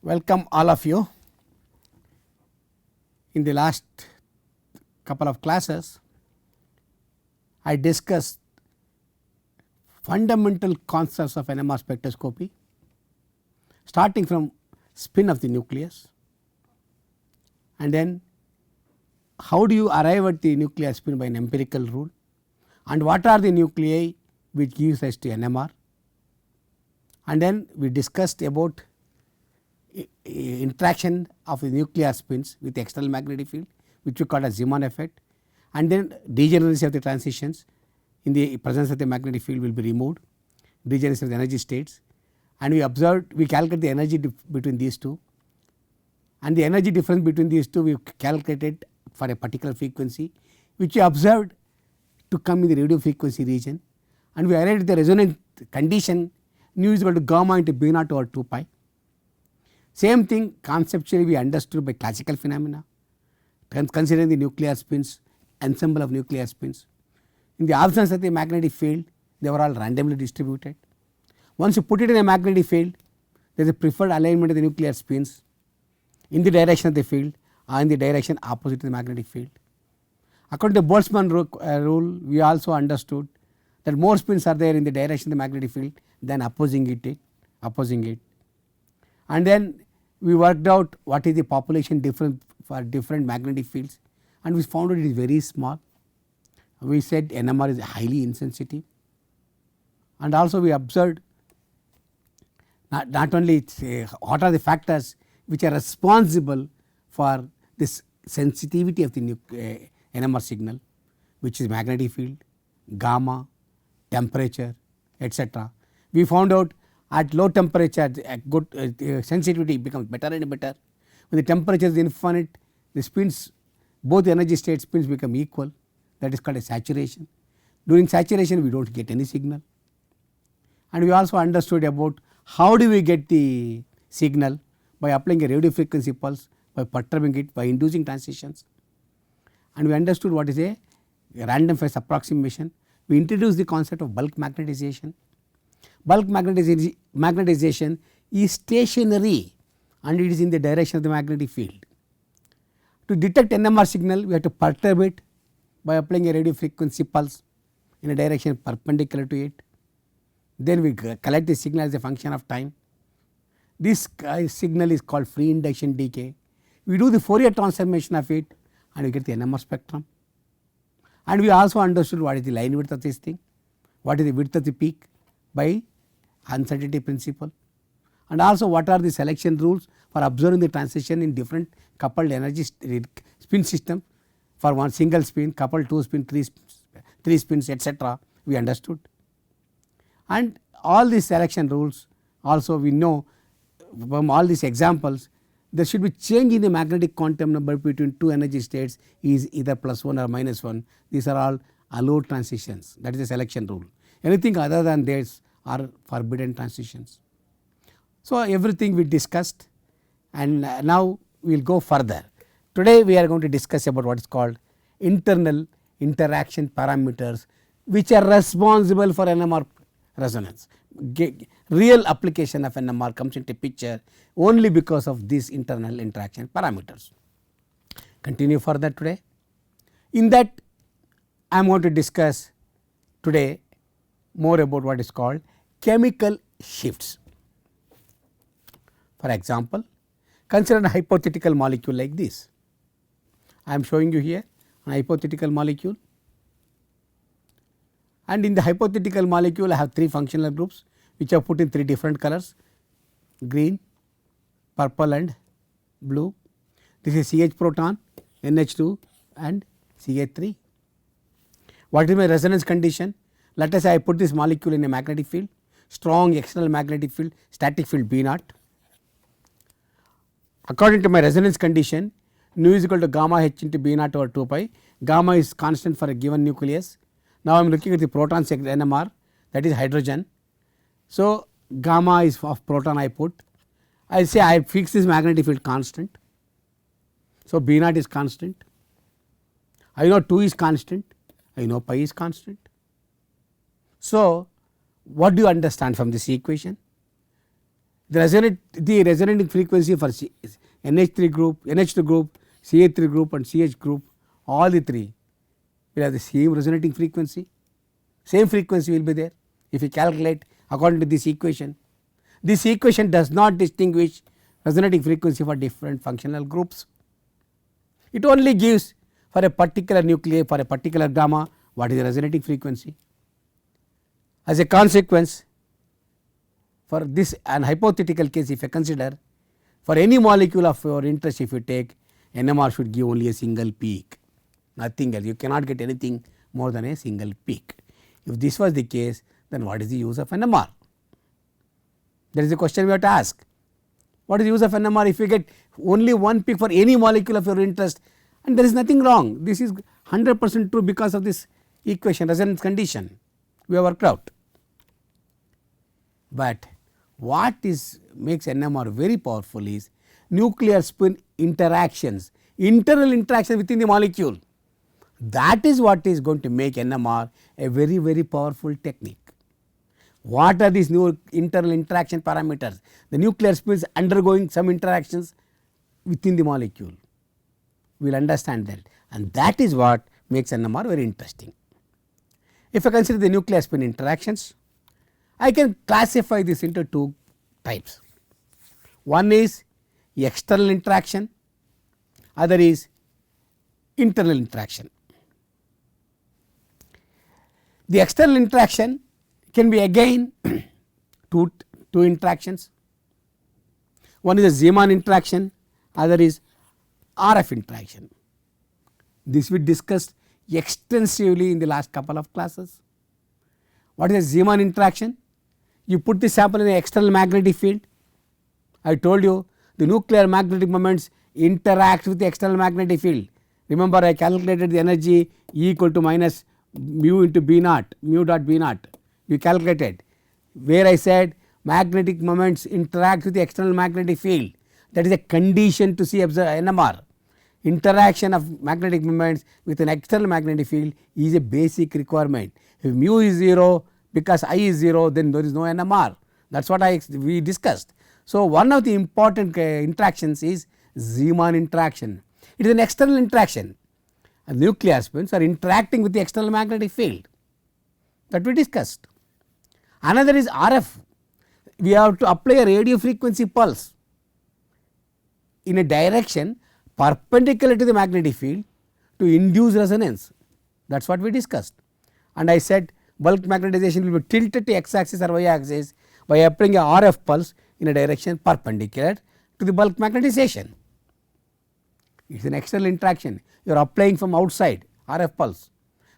Welcome all of you. In the last couple of classes, I discussed fundamental concepts of NMR spectroscopy, starting from spin of the nucleus, and then how do you arrive at the nuclear spin by an empirical rule, and what are the nuclei which gives rise to NMR, and then we discussed about interaction of the nuclear spins with the external magnetic field, which we call as Zeeman effect, and then degeneracy of the transitions in the presence of the magnetic field will be removed, degeneracy of the energy states, and we calculate the energy between these two, and the energy difference between these two we calculated for a particular frequency which we observed to come in the radio frequency region, and we arrived at the resonant condition nu is equal to gamma into B naught over 2 pi. Same thing conceptually we understood by classical phenomena, considering the nuclear spins, ensemble of nuclear spins. In the absence of the magnetic field, they were all randomly distributed. Once you put it in a magnetic field, there is a preferred alignment of the nuclear spins in the direction of the field or in the direction opposite to the magnetic field. According to Boltzmann rule, we also understood that more spins are there in the direction of the magnetic field than opposing it. And then we worked out what is the population difference for different magnetic fields, and we found out it is very small. We said NMR is highly insensitive, and also we observed not only what are the factors which are responsible for this sensitivity of the NMR signal, which is magnetic field, gamma, temperature, etc. We found out at low temperature good sensitivity becomes better and better. When the temperature is infinite, the spins, both the energy state spins become equal, that is called a saturation. During saturation we do not get any signal, and we also understood about how do we get the signal by applying a radio frequency pulse, by perturbing it, by inducing transitions, and we understood what is a random phase approximation. We introduced the concept of bulk magnetization. Bulk magnetization is stationary and it is in the direction of the magnetic field. To detect NMR signal, we have to perturb it by applying a radio frequency pulse in a direction perpendicular to it. Then we collect the signal as a function of time. This signal is called free induction decay. We do the Fourier transformation of it and we get the NMR spectrum. And we also understood what is the line width of this thing, what is the width of the peak by uncertainty principle, and also what are the selection rules for observing the transition in different coupled energy spin system for one single spin, coupled 2 spin, 3 spins, etc. we understood. And all these selection rules also we know from all these examples there should be change in the magnetic quantum number between two energy states is either +1 or -1. These are all allowed transitions, that is the selection rule. Anything other than this are forbidden transitions. So everything we discussed, and now we will go further. Today we are going to discuss about what is called internal interaction parameters which are responsible for NMR resonance. Real application of NMR comes into picture only because of these internal interaction parameters. Continue further today. In that I am going to discuss today more about what is called chemical shifts. For example, consider a hypothetical molecule like this. I am showing you here a hypothetical molecule, and in the hypothetical molecule I have 3 functional groups which are put in 3 different colors: green, purple and blue. This is CH proton, NH2 and CH3. What is my resonance condition? Let us say I put this molecule in a magnetic field, strong external magnetic field, static field B naught. According to my resonance condition, nu is equal to gamma h into B naught over 2 pi. Gamma is constant for a given nucleus. Now I am looking at the proton NMR, that is hydrogen. So gamma is of proton I put. I say I fix this magnetic field constant. So B naught is constant. I know 2 is constant. I know pi is constant. So what do you understand from this equation? the resonating frequency for NH3 group, NH2 group, CH3 group and CH group, all the three will have the same resonating frequency, same frequency will be there if you calculate according to this equation. This equation does not distinguish resonating frequency for different functional groups. It only gives for a particular nuclei, for a particular gamma, what is the resonating frequency. As a consequence, for this an hypothetical case, if you consider for any molecule of your interest, if you take NMR should give only a single peak, nothing else. You cannot get anything more than a single peak. If this was the case, then what is the use of NMR? That is the question we have to ask. What is the use of NMR if you get only one peak for any molecule of your interest, and there is nothing wrong. This is 100% true because of this equation, resonance condition we have worked out. But what makes NMR very powerful is nuclear spin interactions, internal interaction within the molecule. That is what is going to make NMR a very, very powerful technique. What are these new internal interaction parameters? The nuclear spin is undergoing some interactions within the molecule. We will understand that, and that is what makes NMR very interesting. If I consider the nuclear spin interactions, I can classify this into two types. One is external interaction, other is internal interaction. The external interaction can be again two interactions. One is a Zeeman interaction, other is RF interaction. This we discussed extensively in the last couple of classes. What is a Zeeman interaction? You put the sample in an external magnetic field. I told you the nuclear magnetic moments interact with the external magnetic field. Remember, I calculated the energy E equal to minus mu into B naught, mu dot B naught. We calculated where I said magnetic moments interact with the external magnetic field. That is a condition to see NMR. Interaction of magnetic moments with an external magnetic field is a basic requirement. If mu is 0 because I is 0, then there is no NMR. That is what we discussed. So, one of the important interactions is Zeeman interaction. It is an external interaction. Nuclear spins are interacting with the external magnetic field, that we discussed. Another is RF. We have to apply a radio frequency pulse in a direction perpendicular to the magnetic field to induce resonance. That is what we discussed. And I said bulk magnetization will be tilted to x axis or y axis by applying a RF pulse in a direction perpendicular to the bulk magnetization. It is an external interaction. You are applying from outside RF pulse.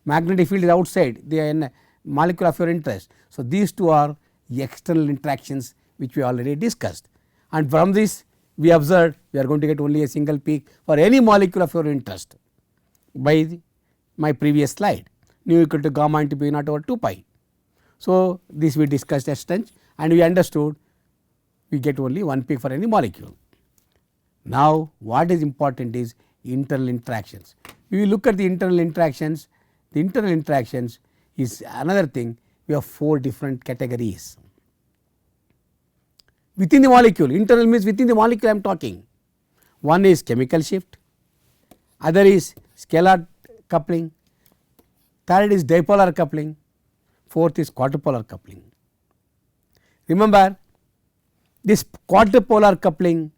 Magnetic field is outside the molecule of your interest. So, these two are external interactions which we already discussed, and from this we observed we are going to get only a single peak for any molecule of your interest by my previous slide, nu equal to gamma into B naught over 2 pi. So, this we discussed at strength, and we understood we get only one peak for any molecule. Now, what is important is internal interactions. We will look at the internal interactions. The internal interactions is another thing. We have 4 different categories. Within the molecule, internal means within the molecule I am talking. One is chemical shift, other is scalar coupling, third is dipolar coupling, fourth is quadrupolar coupling. Remember, this quadrupolar coupling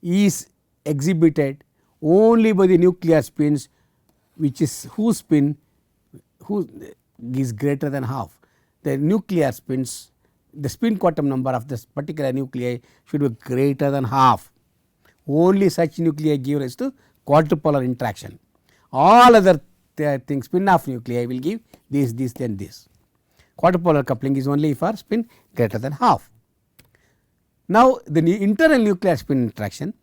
is exhibited only by the nuclear spins which is whose spin is greater than half. The nuclear spins, the spin quantum number of this particular nuclei should be greater than half. Only such nuclei give rise to quadrupolar interaction. All other things, spin off nuclei will give this, then this. Quadrupolar coupling is only for spin greater than half. Now, the internal nuclear spin interaction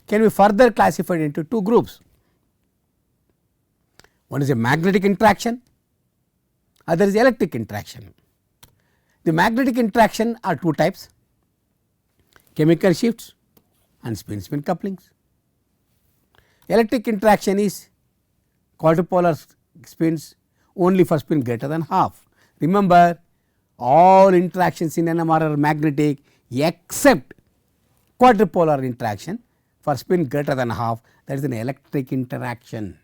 can be further classified into 2 groups. One is a magnetic interaction, other is electric interaction. The magnetic interaction are 2 types: chemical shifts and spin-spin couplings. Electric interaction is quadrupolar spins only for spin greater than half. Remember, all interactions in NMR are magnetic except quadrupolar interaction for spin greater than half, that is an electric interaction.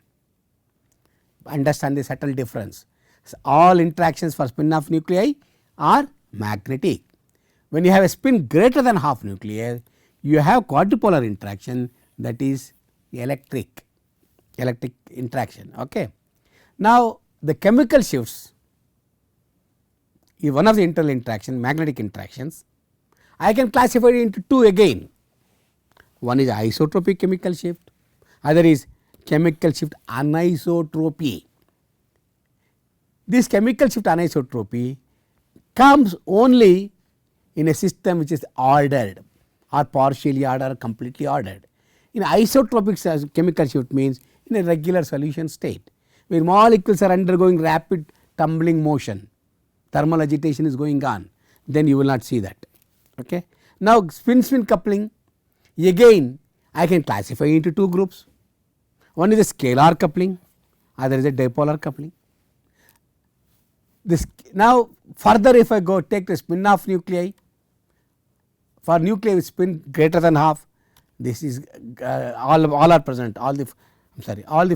Understand the subtle difference. So, all interactions for spin half nuclei are magnetic. When you have a spin greater than half nuclei, you have quadrupolar interaction, that is electric interaction. Okay. Now, the chemical shifts is one of the internal interaction, magnetic interactions. I can classify it into two again. One is isotropic chemical shift, other is chemical shift anisotropy. This chemical shift anisotropy comes only in a system which is ordered or partially ordered or completely ordered. In isotropic chemical shift means in a regular solution state, where molecules are undergoing rapid tumbling motion, thermal agitation is going on, then you will not see that. Okay. Now, spin-spin coupling, again I can classify into two groups. One is a scalar coupling, other is a dipolar coupling. This now further, if I go take the spin half nuclei, for nuclei with spin greater than half, this is all are present, all the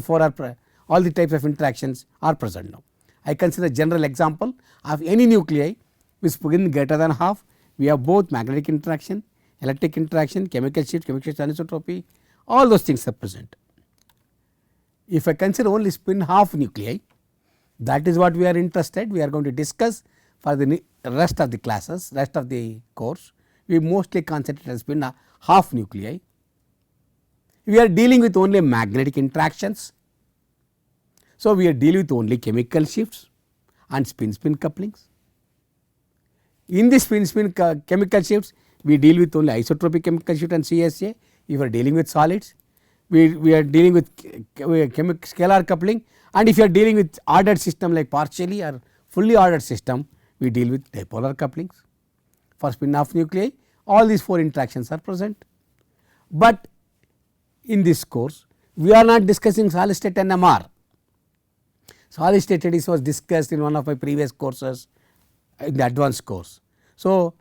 four are all the types of interactions are present now. I consider general example of any nuclei with spin greater than half, we have both magnetic interaction, electric interaction, chemical shift anisotropy, all those things are present. If I consider only spin half nuclei, that is what we are interested, we are going to discuss for the rest of the classes, rest of the course. We mostly concentrate on spin half nuclei. We are dealing with only magnetic interactions. So, we are dealing with only chemical shifts and spin-spin couplings. In the spin-spin chemical shifts, we deal with only isotropic chemical shift and CSA. If we are dealing with solids, we are dealing with scalar coupling, and if you are dealing with ordered system like partially or fully ordered system, we deal with dipolar couplings. For spin half nuclei, all these four interactions are present. But in this course, we are not discussing solid state NMR. Solid state studies was discussed in one of my previous courses in the advanced course. So,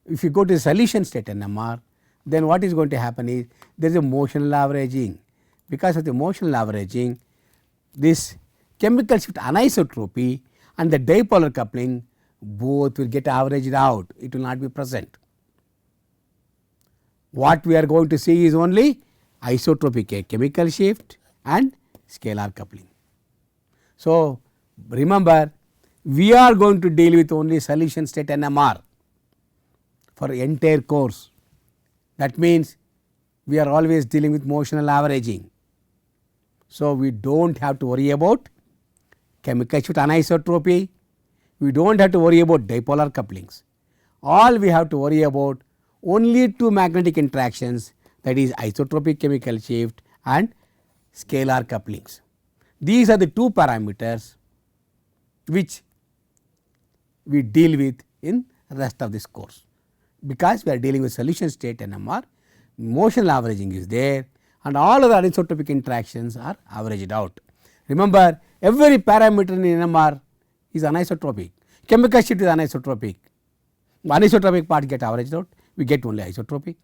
if you go to the solution state NMR, then what is going to happen is there is a motional averaging. Because of the motional averaging, this chemical shift anisotropy and the dipolar coupling both will get averaged out, it will not be present. What we are going to see is only isotropic chemical shift and scalar coupling. So, remember, we are going to deal with only solution state NMR for entire course. That means, we are always dealing with motional averaging. So, we do not have to worry about chemical shift anisotropy, we do not have to worry about dipolar couplings. All we have to worry about only two magnetic interactions, that is isotropic chemical shift and scalar couplings. These are the two parameters which we deal with in rest of this course. Because we are dealing with solution state NMR, motional averaging is there and all of the anisotropic interactions are averaged out. Remember, every parameter in NMR is anisotropic, chemical shift is anisotropic, anisotropic part get averaged out, we get only isotropic.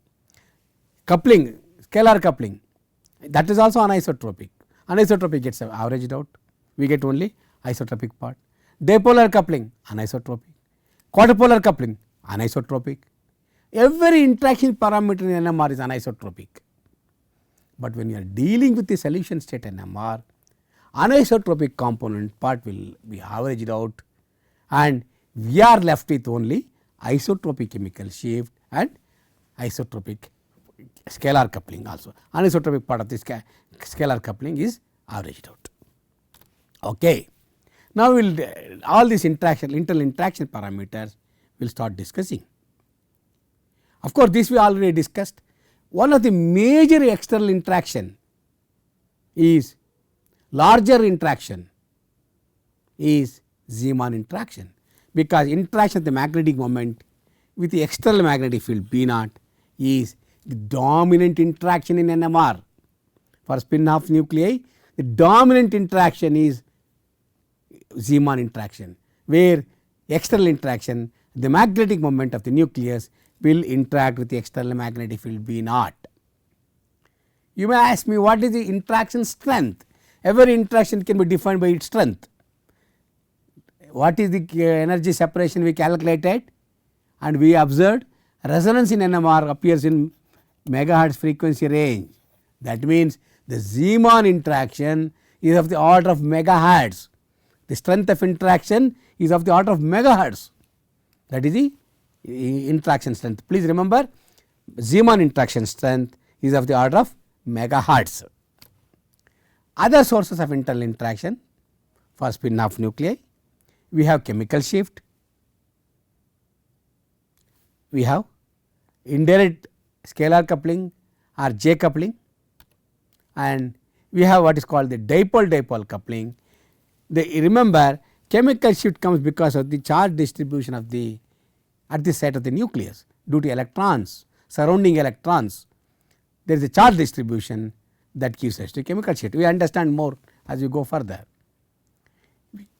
Coupling, scalar coupling, that is also anisotropic, anisotropic gets averaged out, we get only isotropic part. Dipolar coupling, anisotropic, quadrupolar coupling, anisotropic. Every interaction parameter in NMR is anisotropic. But when you are dealing with the solution state NMR, anisotropic component part will be averaged out and we are left with only isotropic chemical shift and isotropic scalar coupling also. Anisotropic part of this scalar coupling is averaged out. Okay. Now, we will all these internal interaction parameters we will start discussing. Of course, this we already discussed. One of the major external interaction is larger interaction is Zeeman interaction, because interaction of the magnetic moment with the external magnetic field B naught is the dominant interaction in NMR. For spin half nuclei, the dominant interaction is Zeeman interaction, where external interaction, the magnetic moment of the nucleus will interact with the external magnetic field B naught. You may ask me, what is the interaction strength? Every interaction can be defined by its strength. What is the energy separation we calculated and we observed? Resonance in NMR appears in megahertz frequency range. That means the Zeeman interaction is of the order of megahertz. The strength of interaction is of the order of megahertz. That is the interaction strength. Please remember, Zeeman interaction strength is of the order of megahertz. Other sources of internal interaction for spin off nuclei, we have chemical shift, we have indirect scalar coupling or J coupling, and we have what is called the dipole-dipole coupling. Remember, chemical shift comes because of the charge distribution of the at the site of the nucleus due to electrons, surrounding electrons. There is a charge distribution that gives us to chemical shift. We understand more as we go further.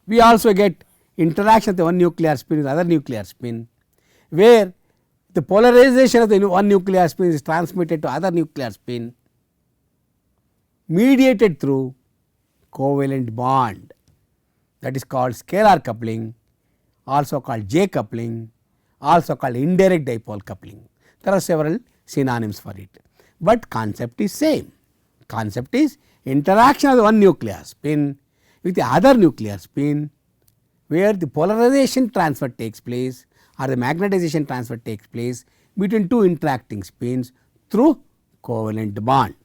We also get interaction of the one nuclear spin with other nuclear spin, where the polarization of the one nuclear spin is transmitted to other nuclear spin mediated through covalent bond, that is called scalar coupling, also called J coupling, also called indirect dipole coupling. There are several synonyms for it, but concept is same. Concept is interaction of the one nuclear spin with the other nuclear spin, where the polarization transfer takes place or the magnetization transfer takes place between two interacting spins through covalent bond.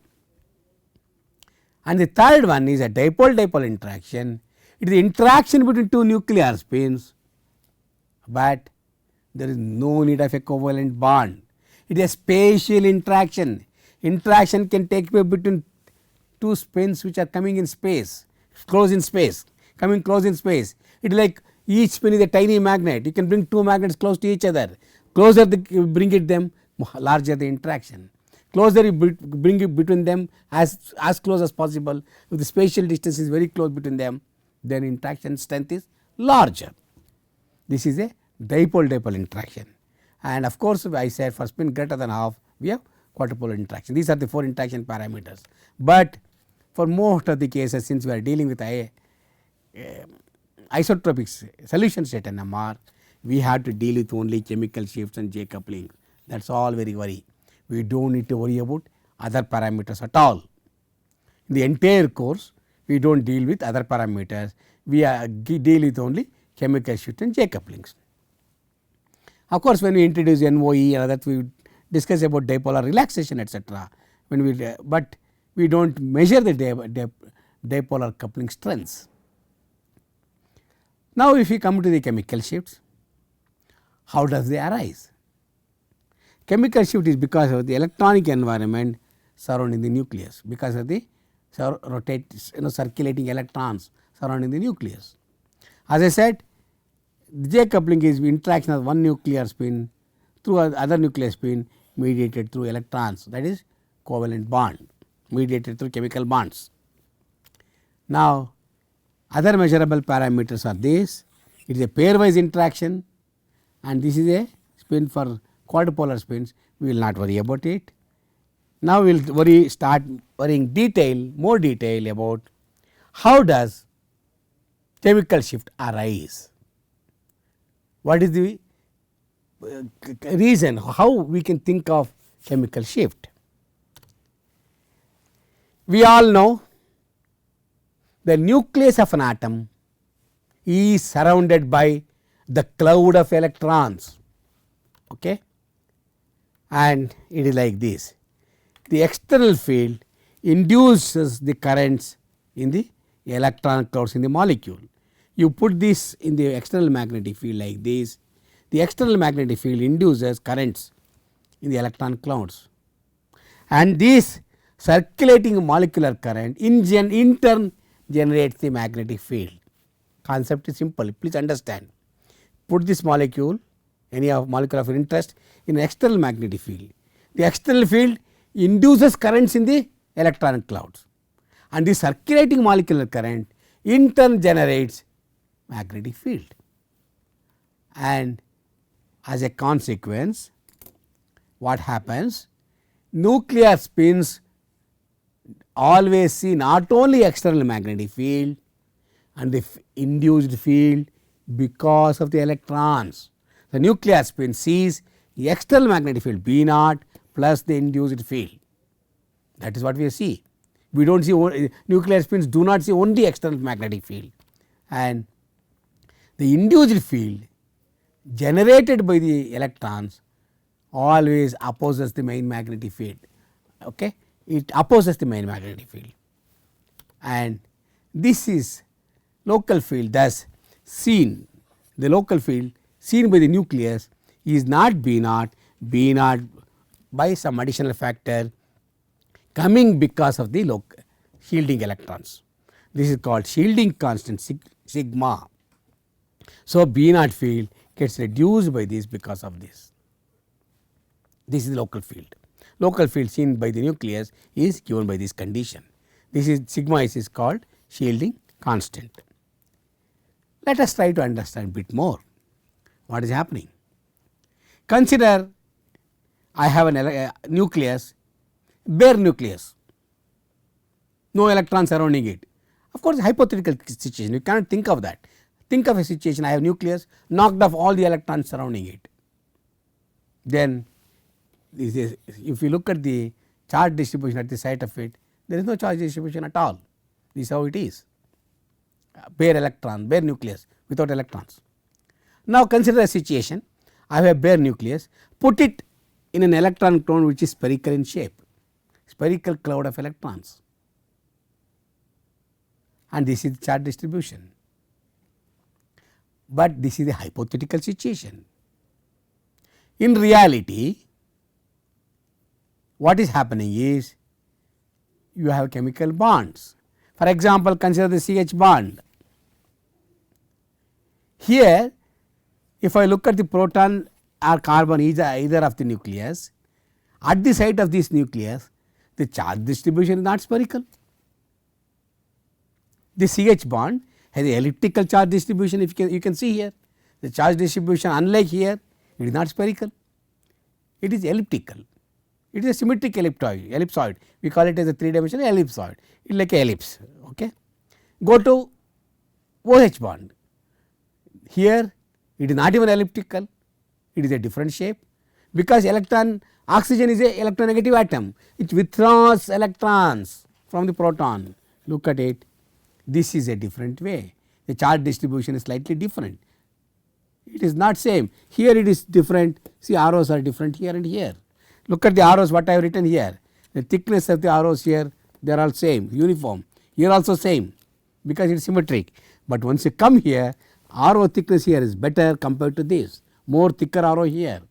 And the third one is a dipole-dipole interaction. It is the interaction between two nuclear spins, but there is no need of a covalent bond. It is a spatial interaction. Interaction can take place between two spins which are coming in space, close in space, coming close in space. It is like each spin is a tiny magnet. You can bring two magnets close to each other. Closer you bring it them, larger the interaction. Closer you bring it between them as close as possible. If the spatial distance is very close between them, then interaction strength is larger. This is a dipole-dipole interaction. And of course, I said for spin greater than half, we have quadrupolar interaction. These are the 4 interaction parameters. But for most of the cases, since we are dealing with isotropic solution state NMR, we have to deal with only chemical shifts and J coupling. That is all very worry. We do not need to worry about other parameters at all. In the entire course, we do not deal with other parameters. We deal with only chemical shift and J couplings. Of course, when we introduce NOE and others, we discuss about dipolar relaxation, etc. But we do not measure the dipolar coupling strengths. Now, if we come to the chemical shifts, how does they arise? Chemical shift is because of the electronic environment surrounding the nucleus, because of the circulating electrons surrounding the nucleus. As I said, the J coupling is interaction of one nuclear spin through other nuclear spin mediated through electrons, that is covalent bond mediated through chemical bonds. Now, other measurable parameters are this. It is a pairwise interaction, and this is a spin for quadrupolar spins. We will not worry about it. Now, we will start worrying more detail about how does chemical shift arise. What is the reason, how we can think of chemical shift? We all know the nucleus of an atom is surrounded by the cloud of electrons, okay? And it is like this. The external field induces the currents in the electron clouds in the molecule. You put this in the external magnetic field like this, the external magnetic field induces currents in the electron clouds, and this circulating molecular current in turn generates the magnetic field. Concept is simple, please understand. Put this molecule, any molecule of interest, in external magnetic field. The external field induces currents in the electron clouds, and the circulating molecular current in turn generates magnetic field. and as a consequence what happens, nuclear spins always see not only external magnetic field and the induced field because of the electrons. The nuclear spin sees the external magnetic field B naught plus the induced field. That is what we see. We do not see nuclear spins do not see only external magnetic field, and the induced field generated by the electrons always opposes the main magnetic field. Okay? It opposes the main magnetic field, and this is local field. Thus, seen the local field seen by the nucleus is not B naught by some additional factor coming because of the shielding electrons. This is called shielding constant sigma. So, B naught field gets reduced by this because of this. This is the local field. Local field seen by the nucleus is given by this condition. This is sigma is called shielding constant. Let us try to understand a bit more what is happening. Consider I have a nucleus, bare nucleus, no electrons surrounding it. Of course, hypothetical situation, you cannot think of that. Think of a situation, I have nucleus, knocked off all the electrons surrounding it. Then if you look at the charge distribution at the site of it, there is no charge distribution at all. This is how it is, bare electron, bare nucleus without electrons. Now consider a situation, I have a bare nucleus, put it in an electron cloud which is spherical in shape, spherical cloud of electrons, and this is the charge distribution. But this is a hypothetical situation. In reality, what is happening is you have chemical bonds. For example, consider the CH bond. Here, if I look at the proton or carbon either of the nucleus, at the site of this nucleus, the charge distribution is not spherical. The CH bond has a elliptical charge distribution. If you can see here, the charge distribution, unlike here, it is not spherical, it is elliptical. It is a symmetric ellipsoid. We call it as a 3-dimensional ellipsoid. It is like a ellipse. Okay. Go to OH bond. Here it is not even elliptical, it is a different shape, because oxygen is a electronegative atom, it withdraws electrons from the proton. Look at it, this is a different way, the charge distribution is slightly different, it is not same. Here it is different, see arrows are different here and here. Look at the arrows what I have written here, the thickness of the arrows here, they are all same, uniform, here also same, because it is symmetric. But once you come here, arrow thickness here is better compared to this, more thicker arrow here,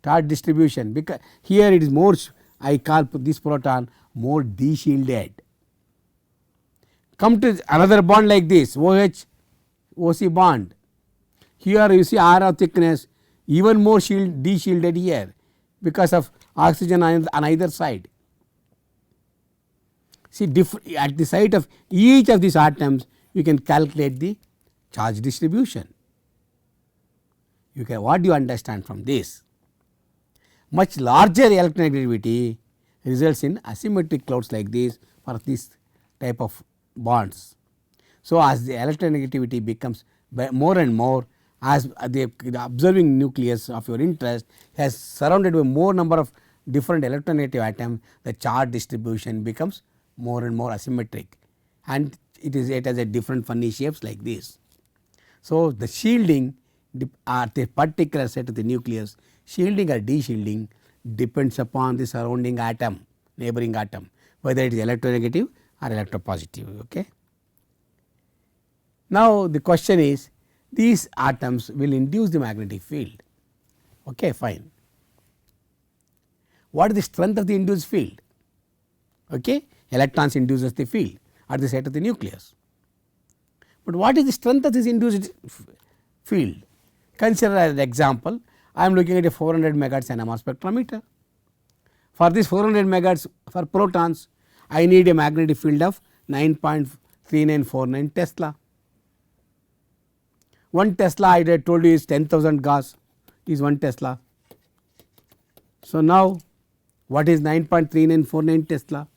charge distribution, because here it is more, I call this proton more de-shielded. Come to another bond like this, OH OC bond, here you see arrow thickness even more de-shielded here because of oxygen on either side. See at the site of each of these atoms you can calculate the charge distribution. What do you understand from this? Much larger electronegativity results in asymmetric clouds like this for this type of bonds. So, as the electronegativity becomes more and more, as the observing nucleus of your interest has surrounded by more number of different electronegative atoms, the charge distribution becomes more and more asymmetric, and it has a different funny shapes like this. So, the shielding at the particular site of the nucleus, shielding or de-shielding depends upon the surrounding atom, neighboring atom, whether it is electronegative or electropositive. Okay. Now, the question is, these atoms will induce the magnetic field. Okay, fine. What is the strength of the induced field? Okay, electrons induces the field at the site of the nucleus. But what is the strength of this induced field? Consider as an example, I am looking at a 400 megahertz NMR spectrometer. For this 400 megahertz for protons, I need a magnetic field of 9.3949 Tesla. 1 Tesla I had told you is 10,000 Gauss is 1 Tesla. So, now what is 9.3949 Tesla?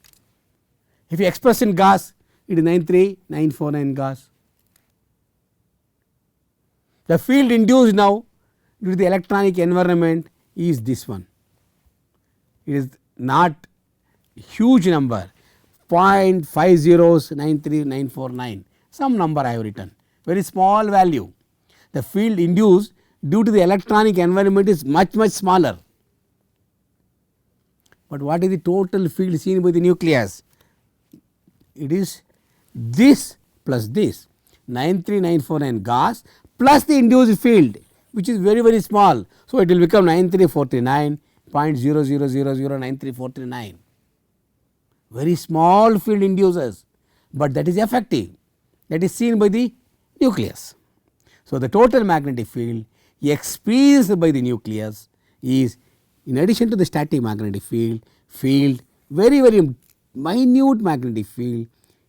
If you express in Gauss, it is 93949 Gauss. The field induced now due to the electronic environment is this one. It is not huge number 0.5093949, some number I have written, very small value. The field induced due to the electronic environment is much smaller. But what is the total field seen by the nucleus? It is this plus this 93949 Gauss plus the induced field, which is very small. So, it will become 93439.000093439, very small field induces, but that is effective, that is seen by the nucleus. So, the total magnetic field experienced by the nucleus is, in addition to the static magnetic field, very minute magnetic field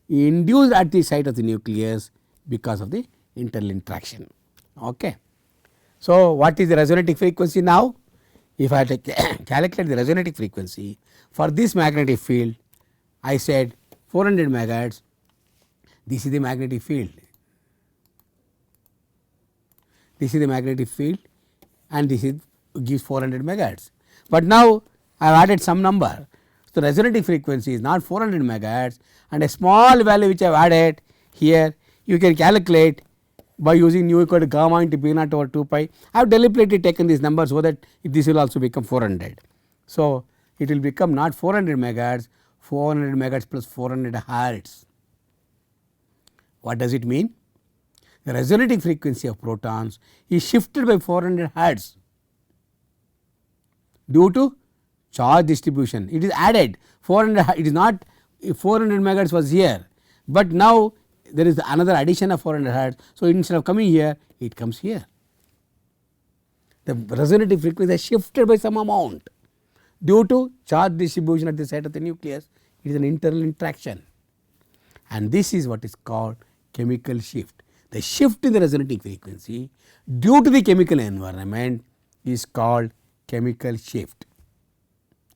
induced at the site of the nucleus because of the internal interaction. Okay. So, what is the resonating frequency now? If I calculate the resonating frequency for this magnetic field, I said 400 megahertz, this is the magnetic field, this is the magnetic field and this is gives 400 megahertz. But now I have added some number. So, resonating frequency is not 400 megahertz and a small value which I have added here you can calculate by using nu equal to gamma into p naught over 2 pi. I have deliberately taken this number so that this will also become 400. So, it will become not 400 megahertz, 400 megahertz plus 400 hertz. What does it mean? The resonating frequency of protons is shifted by 400 hertz due to charge distribution. It is added 400, it is not 400 megahertz was here, but now there is another addition of 400 hertz. So, instead of coming here, it comes here. The resonating frequency is shifted by some amount due to charge distribution at the site of the nucleus. It is an internal interaction, and this is what is called chemical shift. The shift in the resonating frequency due to the chemical environment is called chemical shift.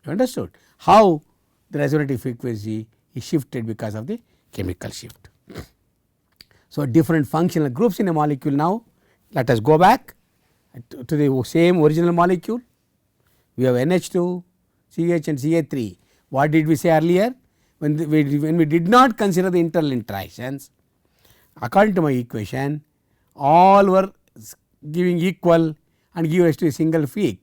You understood how the resonating frequency is shifted because of the chemical shift. So, different functional groups in a molecule. Now, let us go back to the same original molecule. We have NH2, CH and CH3. What did we say earlier? When we did not consider the internal interactions, according to my equation, all were giving equal and give us to a single peak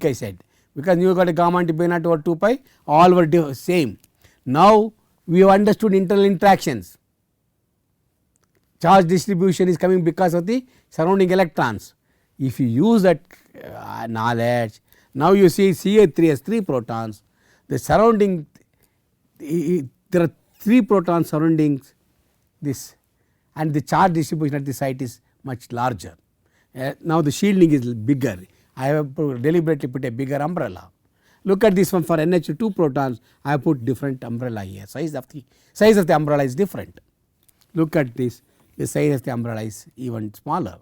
I said, because you got a gamma into p naught over 2 pi, all were same. Now, we have understood internal interactions. Charge distribution is coming because of the surrounding electrons. If you use that knowledge, now you see CH3 has 3 protons, the surrounding there are 3 protons surrounding this and the charge distribution at the site is much larger. Now, the shielding is bigger. I have deliberately put a bigger umbrella. Look at this one for NH 2 protons, I have put different umbrella here, size of the umbrella is different. Look at this, the size of the umbrella is even smaller.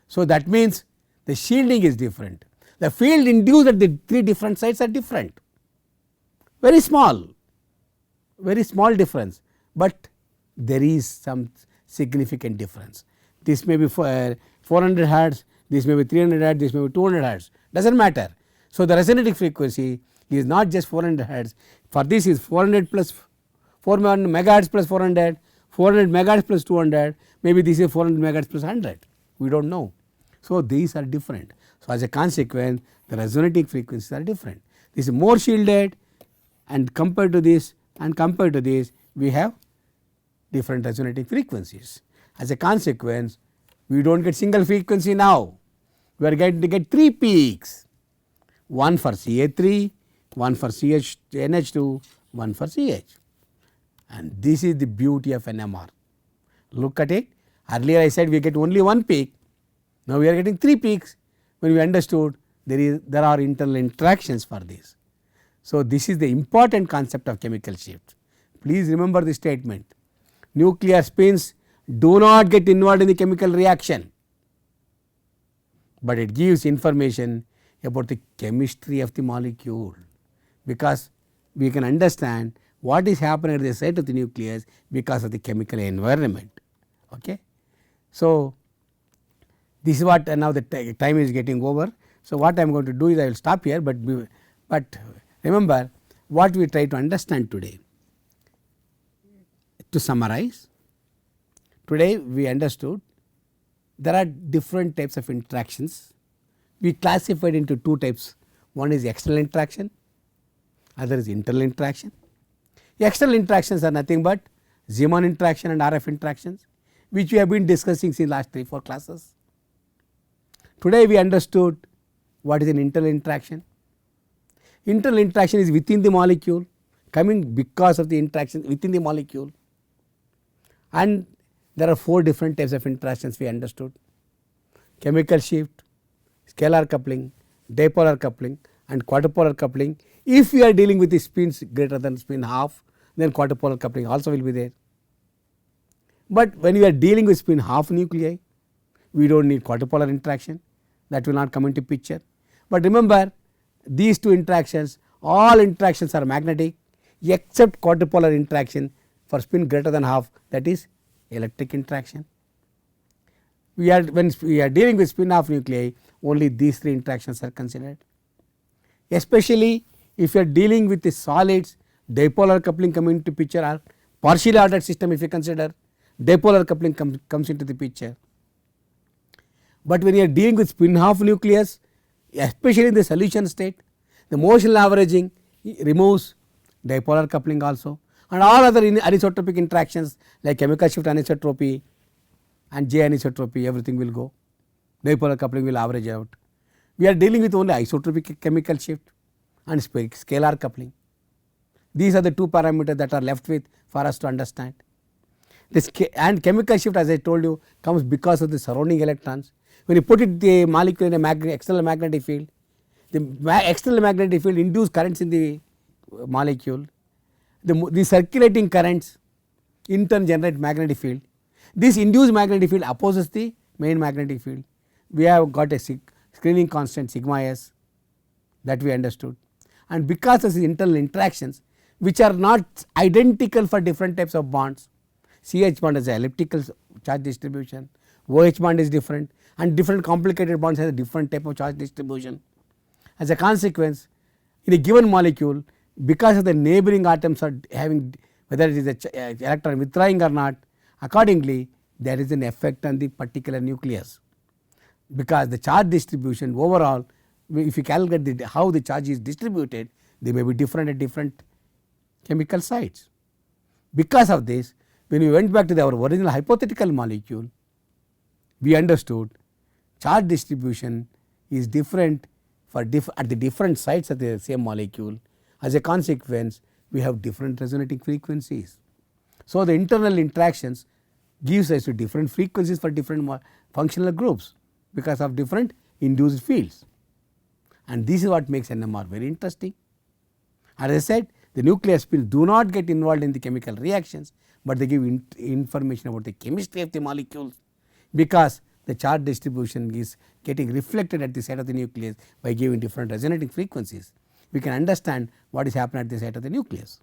So, that means the shielding is different, the field induced at the 3 different sites are different, very small difference, but there is some significant difference. This may be 400 hertz, this may be 300 hertz, this may be 200 hertz, does not matter. So, the resonating frequency is not just 400 hertz, for this is 400 plus 400 megahertz plus 400, 400 megahertz plus 200, maybe this is 400 megahertz plus 100, we do not know. So, these are different. So, as a consequence, the resonating frequencies are different. This is more shielded and compared to this we have different resonating frequencies. As a consequence, we do not get single frequency now, we are going to get 3 peaks, one for CH3, one for NH2, one for CH, and this is the beauty of NMR. Look at it, earlier I said we get only 1 peak, now we are getting 3 peaks when we understood there are internal interactions for this. So, this is the important concept of chemical shift. Please remember this statement, nuclear spins do not get involved in the chemical reaction, but it gives information about the chemistry of the molecule, because we can understand what is happening at the site of the nucleus because of the chemical environment. Okay. So, this is what now the time is getting over. So, what I am going to do is I will stop here, but remember what we try to understand today. To summarize, today we understood there are different types of interactions. We classified into two types, one is external interaction, other is internal interaction. External interactions are nothing but Zeeman interaction and RF interactions, which we have been discussing since last 3-4 classes. Today we understood what is an internal interaction. Internal interaction is within the molecule, coming because of the interaction within the molecule, and there are 4 different types of interactions we understood: chemical shift, scalar coupling, dipolar coupling and quadrupolar coupling. If we are dealing with the spins greater than spin half, then quadrupolar coupling also will be there. But when we are dealing with spin half nuclei, we do not need quadrupolar interaction, that will not come into picture. But remember, these two interactions, all interactions are magnetic except quadrupolar interaction for spin greater than half, that is electric interaction. When we are dealing with spin half nuclei, only these 3 interactions are considered. Especially if you are dealing with the solids, dipolar coupling coming into picture, or partially ordered system, if you consider, dipolar coupling comes into the picture. But when you are dealing with spin half nucleus, especially in the solution state, the motional averaging removes dipolar coupling also, and all other anisotropic interactions like chemical shift anisotropy and J anisotropy, everything will go, dipolar coupling will average out. We are dealing with only isotropic chemical shift and scalar coupling. These are the 2 parameters that are left with for us to understand. And chemical shift, as I told you, comes because of the surrounding electrons. When you put it the molecule in a external magnetic field, the external magnetic field induce currents in the molecule. The circulating currents in turn generate magnetic field. This induced magnetic field opposes the main magnetic field. We have got a screening constant sigma s that we understood, and because of the internal interactions which are not identical for different types of bonds, CH bond has an elliptical charge distribution, OH bond is different, and different complicated bonds has a different type of charge distribution. As a consequence, in a given molecule, because of the neighboring atoms are having, whether it is a electron withdrawing or not, accordingly there is an effect on the particular nucleus, because the charge distribution overall, if you calculate how the charge is distributed, they may be different at different chemical sites. Because of this, when we went back to our original hypothetical molecule, we understood charge distribution is different for at the different sites of the same molecule. As a consequence, we have different resonating frequencies. So, the internal interactions gives us to different frequencies for different functional groups because of different induced fields, and this is what makes NMR very interesting. As I said, the nuclear spins do not get involved in the chemical reactions, but they give information about the chemistry of the molecules, because the charge distribution is getting reflected at the site of the nucleus by giving different resonating frequencies. We can understand what is happening at the site of the nucleus.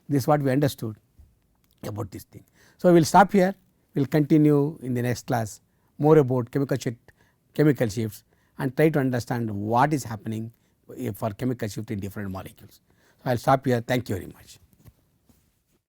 This is what we understood about this thing. So, we will stop here, we will continue in the next class more about chemical shifts and try to understand what is happening for chemical shift in different molecules. So, I will stop here. Thank you very much.